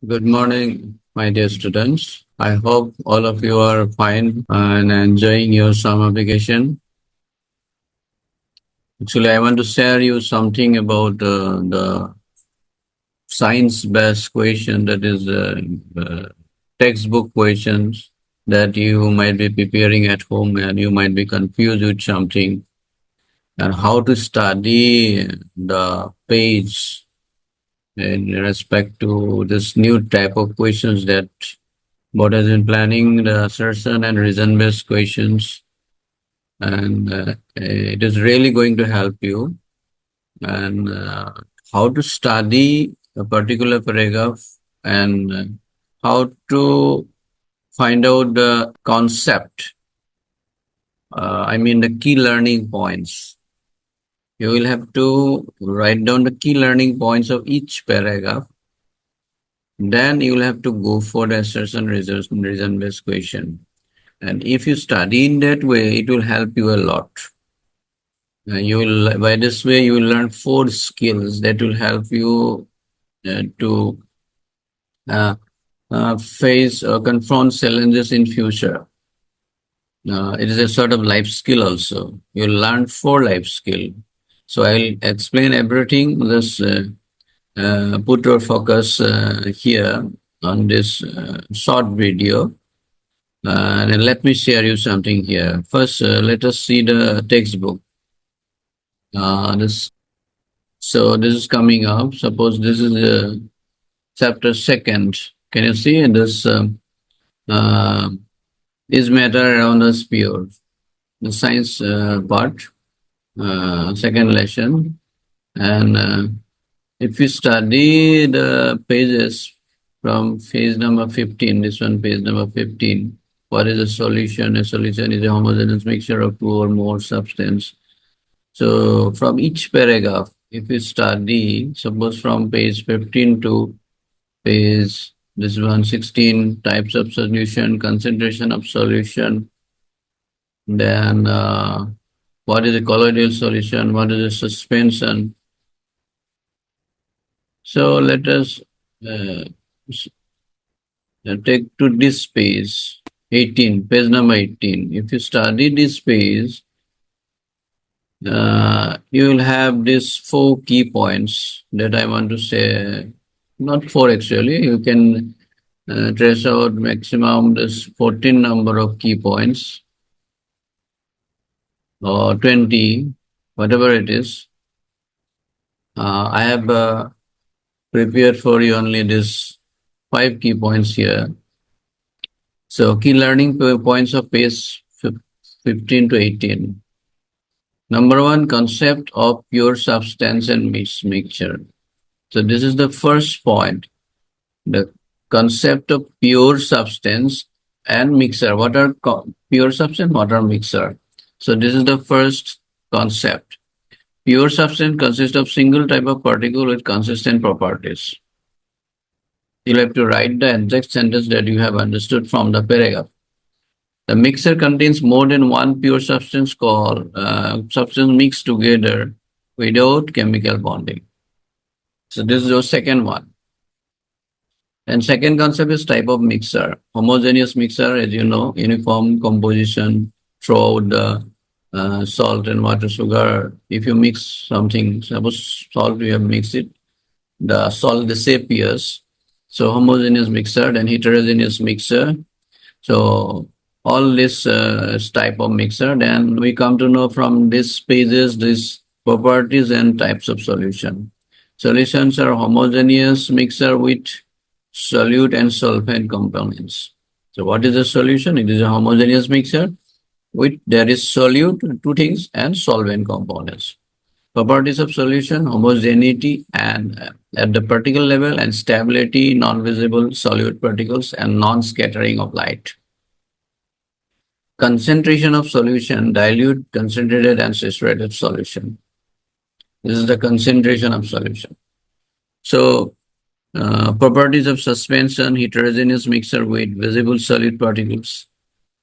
Good morning, my dear students. I hope all of you are fine and enjoying your summer vacation. Actually, I want to share you something about the science-based question, that is textbook questions that you might be preparing at home and you might be confused with something, and how to study the page in respect to this new type of questions that board has been planning, the assertion and reason-based questions, and it is really going to help you. And how to study a particular paragraph, and how to find out the concept. I mean the key learning points. You will have to write down the key learning points of each paragraph. Then you will have to go for the assertion reason-based question. And if you study in that way, it will help you a lot. You will, by this way, you will learn four skills that will help you to uh, face or confront challenges in future. It is a sort of life skill also. You will learn four life skill. So I'll explain everything. Just put your focus here on this short video. And let me share you something here. First, let us see the textbook. This So this is coming up. Suppose this is chapter second. Can you see this? Uh, is matter around us pure? The science part, second lesson. And if you study the pages from page number 15, this one page number 15, what is a solution? A solution is a homogeneous mixture of two or more substance. So from each paragraph, if you study, suppose from page 15 to page this one 16, types of solution, concentration of solution, then what is a colloidal solution, what is a suspension. So let us uh, take to this page 18, page number 18. If you study this page, you will have these four key points that I want to say. Not four actually. You can trace out maximum this 14 number of key points or 20, whatever it is. I have prepared for you only this five key points here. So key learning points of page 15 to 18. Number one, concept of pure substance and mixture. So this is the first point, the concept of pure substance and mixer. What are pure substance? What are mixer? So this is the first concept. Pure substance consists of single type of particle with consistent properties. You'll have to write the exact sentence that you have understood from the paragraph. The mixer contains more than one pure substance called substance mixed together without chemical bonding. So this is your second one. And second concept is type of mixer. Homogeneous mixer, as you know, uniform composition throughout the salt and water, sugar. If you mix something, suppose salt, you have mixed it, the salt disappears. So homogeneous mixer, then heterogeneous mixer. So all this type of mixer, then we come to know from these pages, these properties and types of solution. Solutions are homogeneous mixer with solute and solvent components. So what is a solution? It is a homogeneous mixture with there is solute, two things, and solvent components. Properties of solution, homogeneity and at the particle level, and stability, non-visible solute particles, and non-scattering of light. Concentration of solution, dilute, concentrated, and saturated solution. This is the concentration of solution. So properties of suspension, heterogeneous mixture with visible solute particles.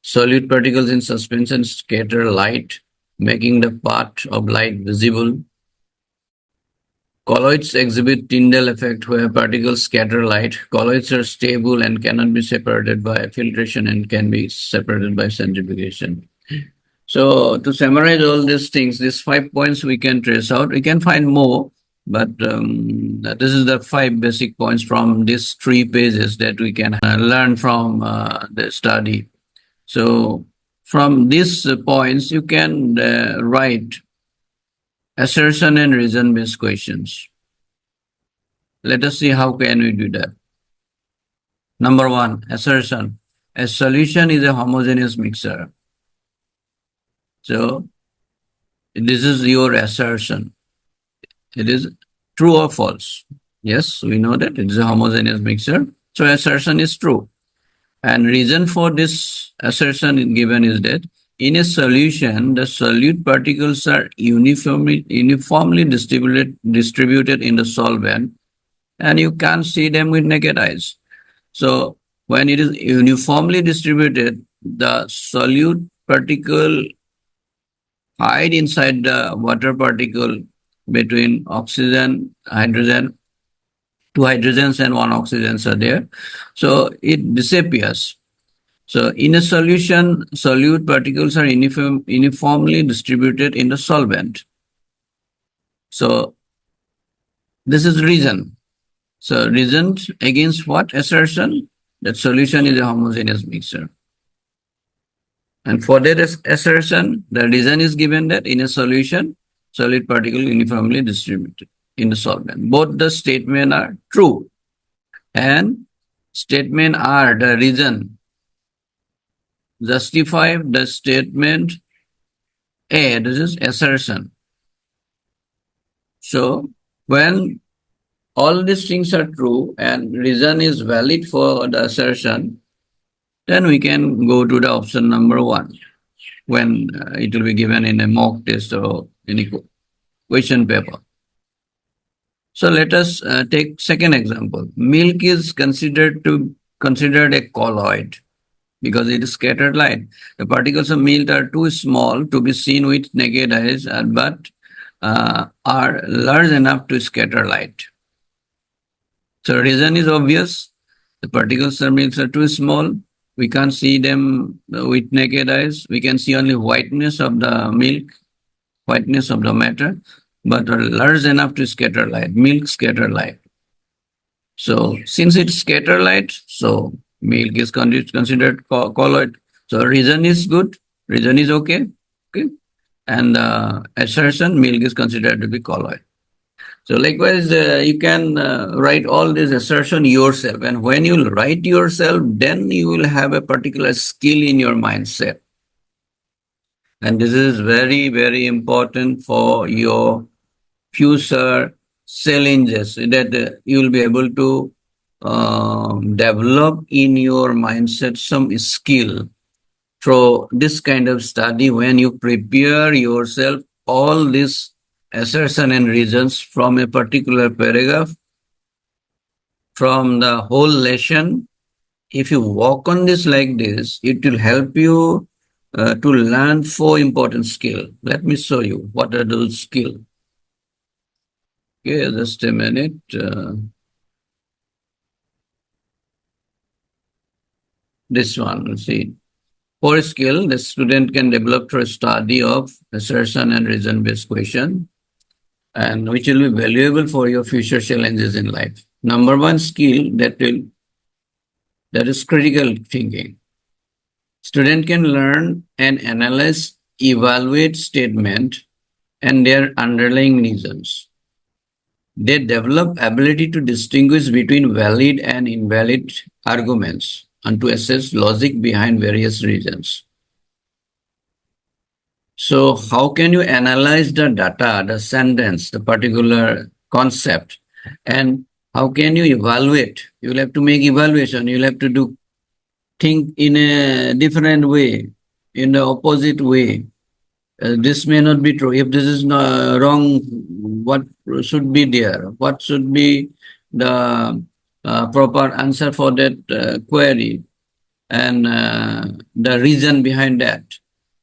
Solute particles in suspension scatter light, making the path of light visible. Colloids exhibit Tyndall effect where particles scatter light. Colloids are stable and cannot be separated by filtration and can be separated by centrifugation. So to summarize all these things, these 5 points we can trace out. We can find more, but this is the 5 basic points from these 3 pages that we can learn from the study. So from these points, you can write assertion and reason-based questions. Let us see how can we do that. Number 1, assertion. A solution is a homogeneous mixture. So this is your assertion. It is true or false. Yes, we know that it is a homogeneous mixture. So assertion is true. And reason for this assertion given is that in a solution, the solute particles are uniformly distributed in the solvent, and you can't see them with naked eyes. So when it is uniformly distributed, the solute particle hide inside the water particle between oxygen, hydrogen, 2 hydrogens and 1 oxygen are there. So it disappears. So in a solution, solute particles are uniformly distributed in the solvent. So this is reason. So reason against what assertion? That solution is a homogeneous mixture. And for that assertion, the reason is given that in a solution, solid particle uniformly distributed in the solvent. Both the statement are true. And statement are the reason justify the statement A, this is assertion. So when all these things are true and reason is valid for the assertion, then we can go to the option number 1 when it will be given in a mock test or in a question paper. So let us take second example. Milk is considered a colloid because it is scattered light. The particles of milk are too small to be seen with naked eyes, but are large enough to scatter light. So reason is obvious. The particles of milk are too small. We can't see them with naked eyes. We can see only whiteness of the milk, whiteness of the matter, but are large enough to scatter light. Milk scatter light. So since it's scatter light, so milk is considered colloid. So reason is good. Reason is okay. Okay. And assertion, milk is considered to be colloid. So likewise, you can write all this assertion yourself. And when you write yourself, then you will have a particular skill in your mindset. And this is very, very important for your future challenges that you will be able to develop in your mindset some skill through this kind of study when you prepare yourself all these assertion and reasons from a particular paragraph, from the whole lesson. If you work on this like this, it will help you to learn 4 important skills. Let me show you what are those skills. Okay, just a minute. This one, let's see. 4 skill the student can develop through a study of assertion and reason-based question, and which will be valuable for your future challenges in life. Number 1 skill that is critical thinking. Student can learn and analyze, evaluate statement and their underlying reasons. They develop ability to distinguish between valid and invalid arguments and to assess logic behind various reasons. So how can you analyze the data, the sentence, the particular concept, and how can you evaluate? You will have to make evaluation. You will have to think in a different way, in the opposite way. This may not be true. If this is not wrong, what should be there? What should be the proper answer for that query and the reason behind that?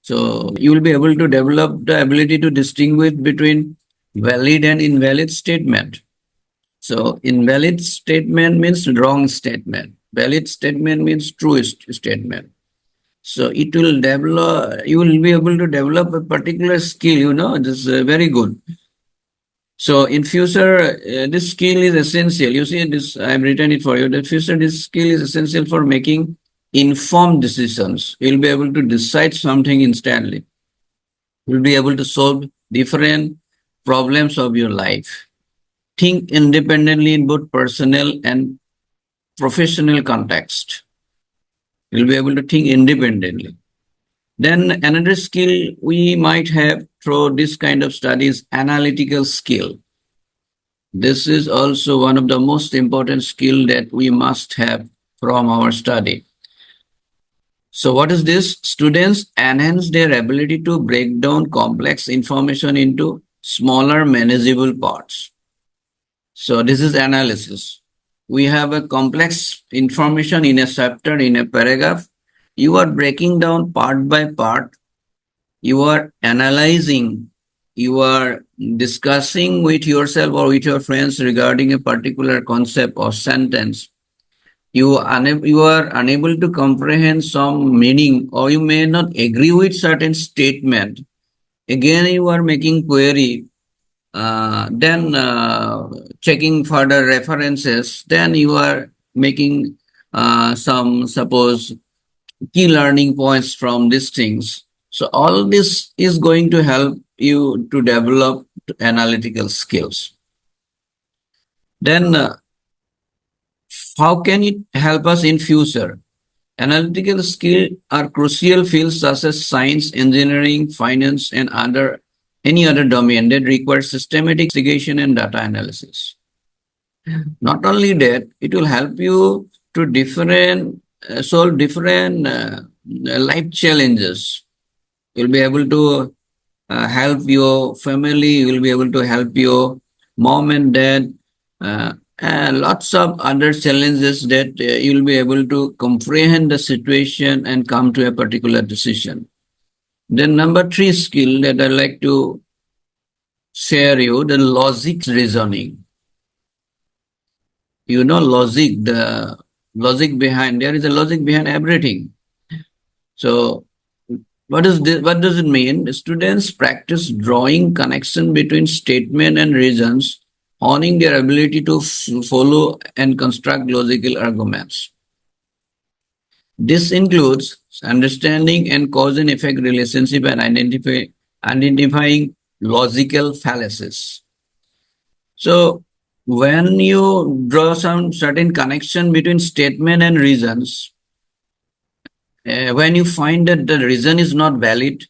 So you will be able to develop the ability to distinguish between valid and invalid statement. So invalid statement means wrong statement. Valid statement means true statement. So it will develop, you will be able to develop a particular skill, this is very good. So in future, this skill is essential. You see this, I've written it for you. The future, this skill is essential for making informed decisions. You'll be able to decide something instantly. You'll be able to solve different problems of your life. Think independently in both personal and professional context. You'll be able to think independently. Then another skill we might have through this kind of studies, analytical skill. This is also one of the most important skill that we must have from our study. So what is this? Students enhance their ability to break down complex information into smaller manageable parts. So this is analysis. We have a complex information in a chapter, in a paragraph. You are breaking down part by part. You are analyzing. You are discussing with yourself or with your friends regarding a particular concept or sentence. You are unable to comprehend some meaning, or you may not agree with certain statement. Again, you are making query, then checking further references, then you are making some, suppose, key learning points from these things. So all this is going to help you to develop analytical skills. Then how can it help us in future? Analytical skills are crucial fields such as science, engineering, finance, and any other domain that requires systematic investigation and data analysis. Not only that, it will help you to solve different life challenges. You'll be able to help your family. You'll be able to help your mom and dad. And lots of other challenges that you'll be able to comprehend the situation and come to a particular decision. Then number 3 skill that I like to share you, the logic reasoning. Logic, the logic behind, there is a logic behind everything. So what is this? What does it mean? Students practice drawing connection between statement and reasons, honing their ability to follow and construct logical arguments. This includes understanding and cause and effect relationship and identifying logical fallacies. So when you draw some certain connection between statement and reasons, when you find that the reason is not valid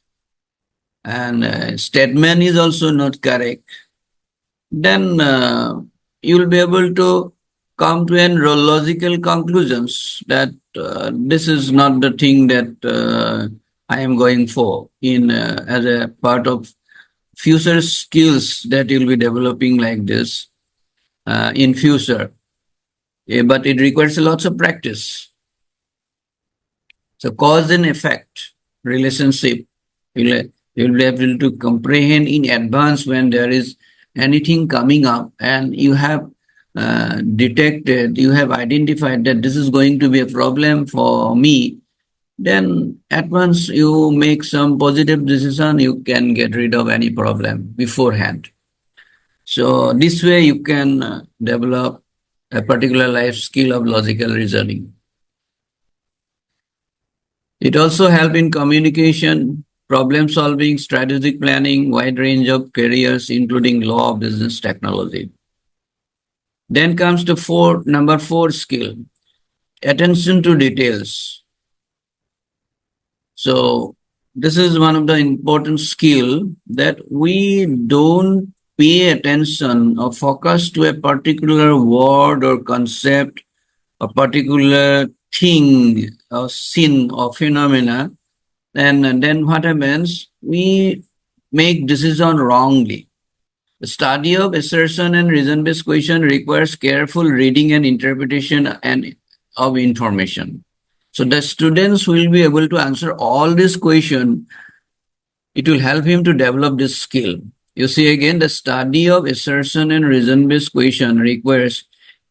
and statement is also not correct, then you'll be able to come to logical conclusions that this is not the thing that I am going for in as a part of future skills that you'll be developing like this in future. But it requires lots of practice. So cause and effect relationship, you'll be able to comprehend in advance when there is anything coming up and you have detected, you have identified that this is going to be a problem for me, then at once you make some positive decision, you can get rid of any problem beforehand. So this way you can develop a particular life skill of logical reasoning. It also helps in communication, problem solving, strategic planning, wide range of careers, including law, business, technology. Then comes the number 4 skill, attention to details. So this is one of the important skill that we don't pay attention or focus to a particular word or concept, a particular thing or sin or phenomena, and then what happens? We make decision wrongly. The study of assertion and reason-based question requires careful reading and interpretation of information. So the students will be able to answer all these questions. It will help him to develop this skill. You see again, the study of assertion and reason-based question requires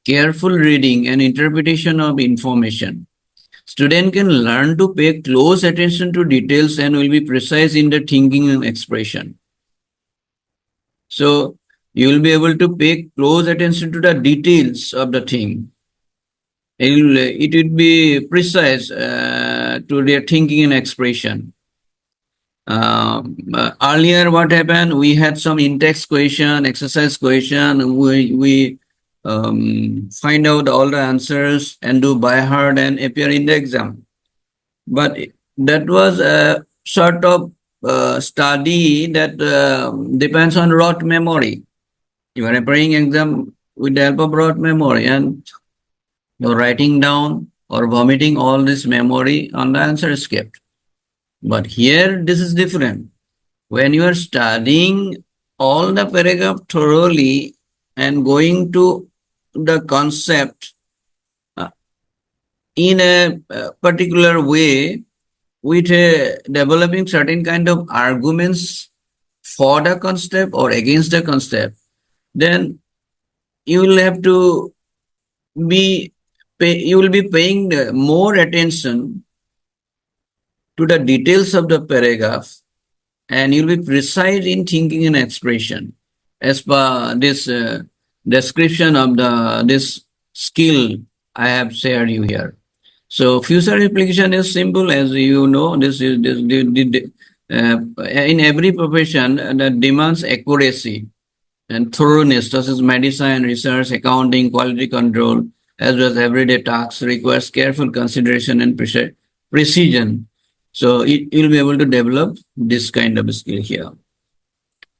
careful reading and interpretation of information. Student can learn to pay close attention to details and will be precise in their thinking and expression. So you will be able to pay close attention to the details of the thing. It will be precise to their thinking and expression. Earlier, what happened? We had some in-text question, exercise question. We find out all the answers and do by heart and appear in the exam. But that was a sort of study that depends on rote memory. You are appearing exam with the help of rote memory, and you're writing down or vomiting all this memory on the answer script. But here, this is different. When you are studying all the paragraph thoroughly and going to the concept uh, in a particular way, with developing certain kind of arguments for the concept or against the concept, then you will have to you will be paying more attention to the details of the paragraph, and you'll be precise in thinking and expression as per this description of this skill I have shared you here. So future application is simple, as you know. This is in every profession that demands accuracy and thoroughness, such as medicine, research, accounting, quality control, as well as everyday tasks, requires careful consideration and precision. So you'll be able to develop this kind of skill here.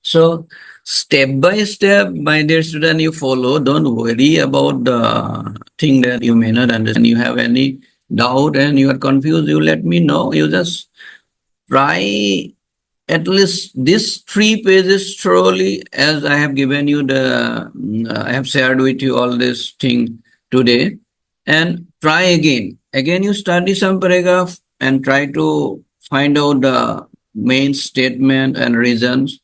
So step by step, my dear student, you follow. Don't worry about the thing that you may not understand. You have any doubt and you are confused, you let me know. You just try at least these 3 pages thoroughly, as I have given you I have shared with you all this thing today, and try again. Again, you study some paragraph and try to find out the main statement and reasons.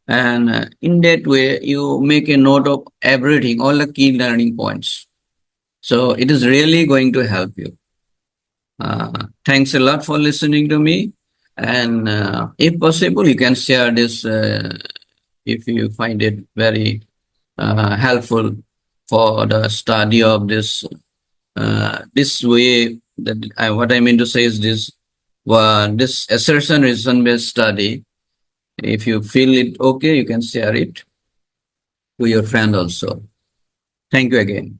And in that way, you make a note of everything, all the key learning points. So it is really going to help you. Thanks a lot for listening to me. And if possible, you can share this if you find it very helpful for the study of this. This way, that what I mean to say is this: this assertion reason-based study. If you feel it okay, you can share it to your friend also. Thank you again.